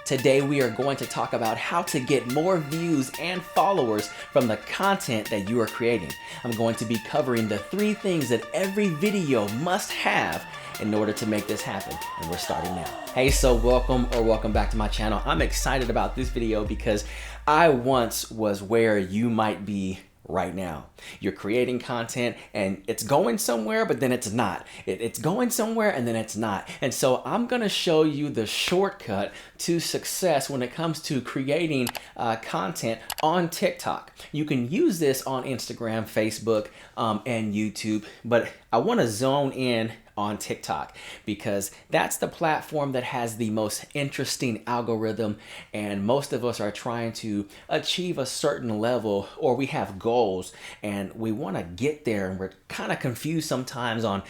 Today we are going to talk about how to get more views and followers from the content that you are creating. I'm going to be covering the 3 things that every video must have in order to make this happen, and we're starting now. Hey, so welcome back to my channel. I'm excited about this video because I once was where you might be right now. You're creating content and it's going somewhere, but then it's not. It's going somewhere and then it's not. And so I'm gonna show you the shortcut to success when it comes to creating content on TikTok. You can use this on Instagram, Facebook, and YouTube, but I wanna zone in on TikTok because that's the platform that has the most interesting algorithm, and most of us are trying to achieve a certain level, or we have goals and we want to get there and we're kind of confused sometimes on,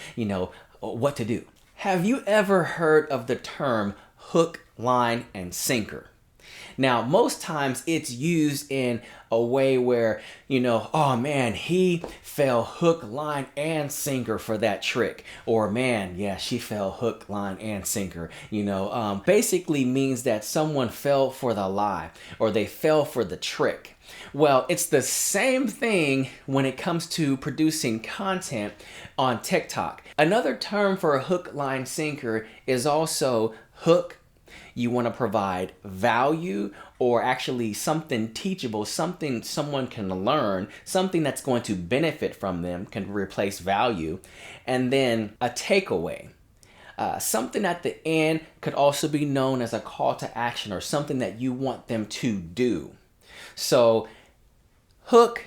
what to do. Have you ever heard of the term hook, line, and sinker? Now, most times it's used in a way where, oh man, he fell hook, line, and sinker for that trick. Or man, yeah, she fell hook, line, and sinker. Basically means that someone fell for the lie or they fell for the trick. Well, it's the same thing when it comes to producing content on TikTok. Another term for a hook, line, sinker is also hook. You want to provide value, or actually something teachable, something someone can learn, something that's going to benefit from them, can replace value. And then a takeaway. Something at the end could also be known as a call to action, or something that you want them to do. So hook,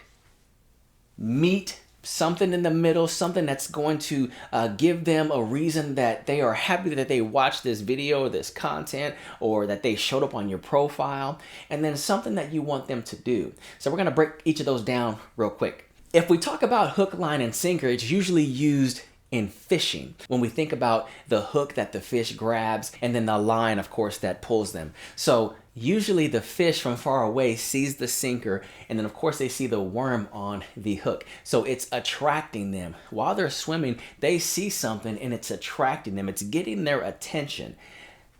meet, something in the middle, something that's going to give them a reason that they are happy that they watched this video or this content, or that they showed up on your profile, and then something that you want them to do. So we're going to break each of those down real quick. If we talk about hook, line, and sinker, it's usually used in fishing. When we think about the hook that the fish grabs, and then the line, of course, that pulls them. So usually the fish from far away sees the sinker, and then of course they see the worm on the hook. So it's attracting them. While they're swimming, they see something and it's attracting them. It's getting their attention.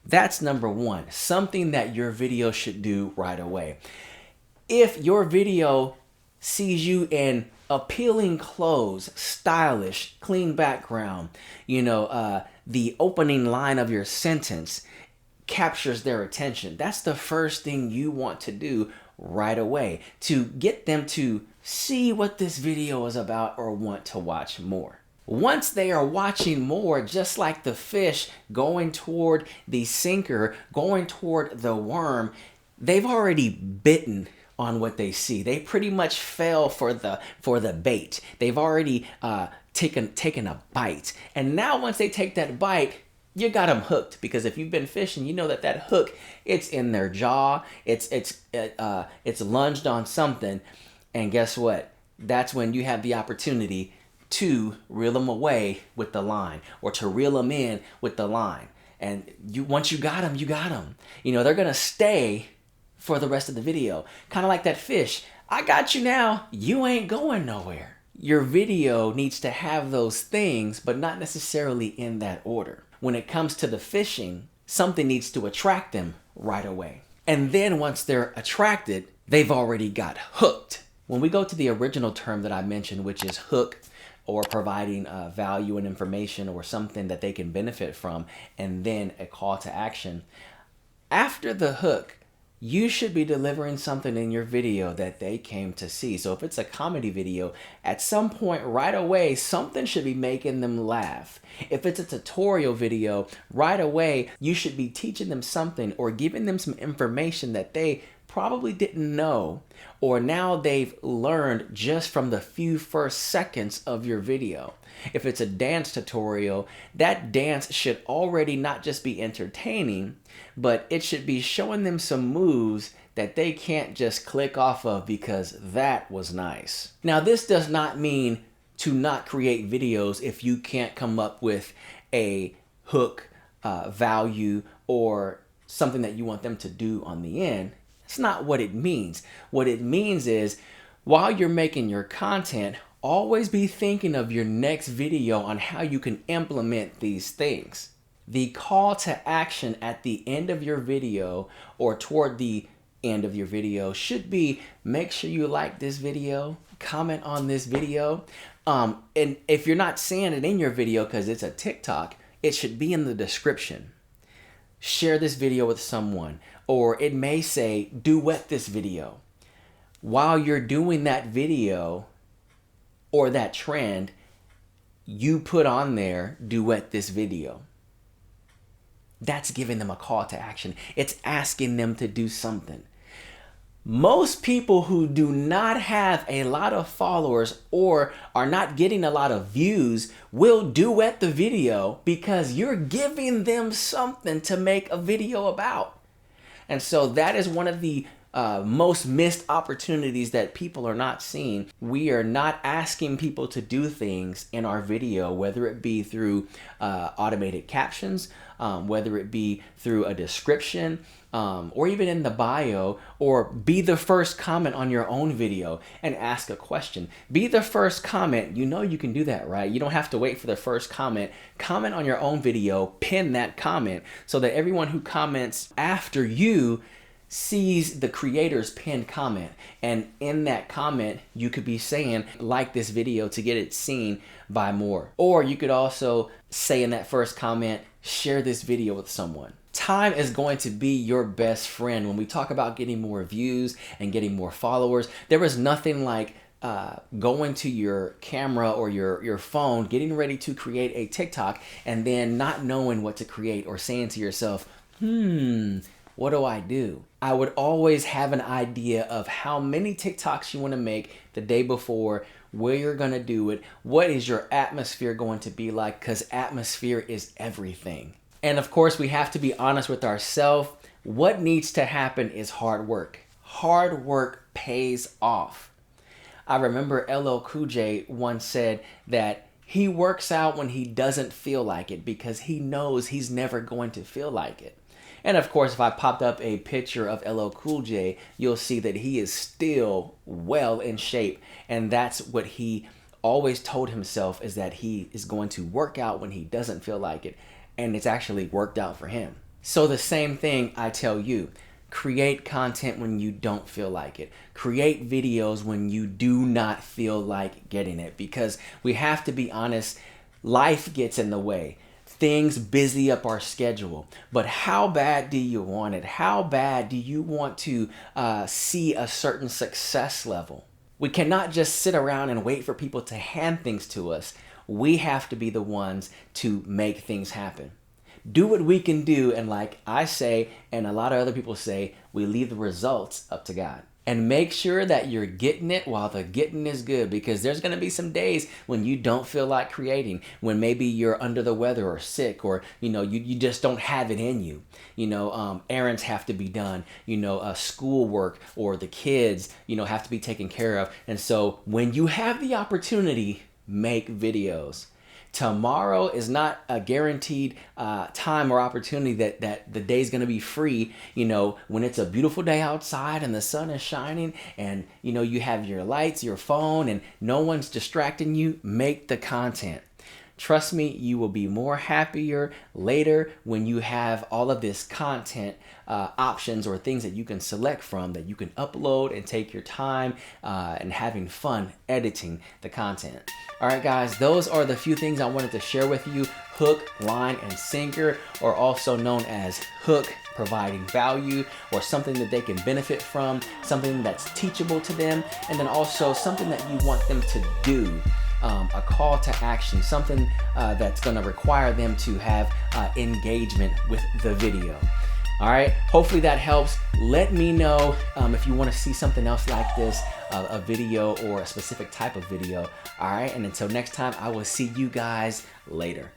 That's number 1, something that your video should do right away. If your video sees you in appealing clothes, stylish, clean background, the opening line of your sentence captures their attention, that's the first thing you want to do right away to get them to see what this video is about or want to watch more. Once they are watching more, just like the fish going toward the sinker, going toward the worm, they've already bitten on what they see. They pretty much fell for the bait. They've already taken a bite. And now once they take that bite, you got them hooked, because if you've been fishing, you know that hook, it's in their jaw, it's lunged on something, and guess what? That's when you have the opportunity to reel them away with the line, or to reel them in with the line. And once you got them, you got them. They're gonna stay for the rest of the video. Kind of like that fish. I got you now. You ain't going nowhere. Your video needs to have those things, but not necessarily in that order. When it comes to the fishing, something needs to attract them right away. And then once they're attracted, they've already got hooked. When we go to the original term that I mentioned, which is hook, or providing value and information, or something that they can benefit from, and then a call to action, after the hook, you should be delivering something in your video that they came to see. So if it's a comedy video, at some point right away, something should be making them laugh. If it's a tutorial video, right away, you should be teaching them something or giving them some information that they probably didn't know, or now they've learned just from the few first seconds of your video. If it's a dance tutorial, that dance should already not just be entertaining, but it should be showing them some moves that they can't just click off of because that was nice. Now, this does not mean to not create videos if you can't come up with a hook, value, or something that you want them to do on the end. It's not what it means. What it means is, while you're making your content, always be thinking of your next video on how you can implement these things. The call to action at the end of your video or toward the end of your video should be, make sure you like this video, comment on this video. And if you're not saying it in your video because it's a TikTok, it should be in the description. Share this video with someone, or it may say duet this video. While you're doing that video or that trend, you put on there duet this video. That's giving them a call to action. It's asking them to do something. Most people who do not have a lot of followers or are not getting a lot of views will duet the video because you're giving them something to make a video about. And so that is one of the most missed opportunities that people are not seeing. We are not asking people to do things in our video, whether it be through automated captions, whether it be through a description, or even in the bio, or be the first comment on your own video and ask a question. Be the first comment. You know you can do that, right? You don't have to wait for the first comment. Comment on your own video, pin that comment so that everyone who comments after you sees the creator's pinned comment. And in that comment, you could be saying, like this video to get it seen by more. Or you could also say in that first comment, share this video with someone. Time is going to be your best friend when we talk about getting more views and getting more followers. There is nothing like going to your camera or your phone, getting ready to create a TikTok, and then not knowing what to create or saying to yourself, what do I do? I would always have an idea of how many TikToks you want to make the day before, where you're going to do it, what is your atmosphere going to be like, because atmosphere is everything. And of course, we have to be honest with ourselves. What needs to happen is hard work. Hard work pays off. I remember LL Cool J once said that he works out when he doesn't feel like it because he knows he's never going to feel like it. And of course, if I popped up a picture of LL Cool J, you'll see that he is still well in shape. And that's what he always told himself, is that he is going to work out when he doesn't feel like it. And it's actually worked out for him. So the same thing I tell you. Create content when you don't feel like it. Create videos when you do not feel like getting it. Because we have to be honest, life gets in the way. Things busy up our schedule. But how bad do you want it? How bad do you want to see a certain success level? We cannot just sit around and wait for people to hand things to us. We have to be the ones to make things happen. Do what we can do, and like I say, and a lot of other people say, we leave the results up to God. And make sure that you're getting it while the getting is good, because there's going to be some days when you don't feel like creating, when maybe you're under the weather or sick, or you just don't have it in you. Errands have to be done, schoolwork, or the kids have to be taken care of. And so when you have the opportunity, make videos. Tomorrow is not a guaranteed time or opportunity that the day's going to be free. When it's a beautiful day outside and the sun is shining and you have your lights, your phone, and no one's distracting you, make the content. Trust me, you will be more happier later when you have all of this content options or things that you can select from, that you can upload and take your time and having fun editing the content. All right, guys, those are the few things I wanted to share with you. Hook, line, and sinker, or also known as hook, providing value or something that they can benefit from, something that's teachable to them, and then also something that you want them to do. A call to action, something that's going to require them to have engagement with the video. All right, hopefully that helps. Let me know if you want to see something else like this, a video or a specific type of video. All right, and until next time, I will see you guys later.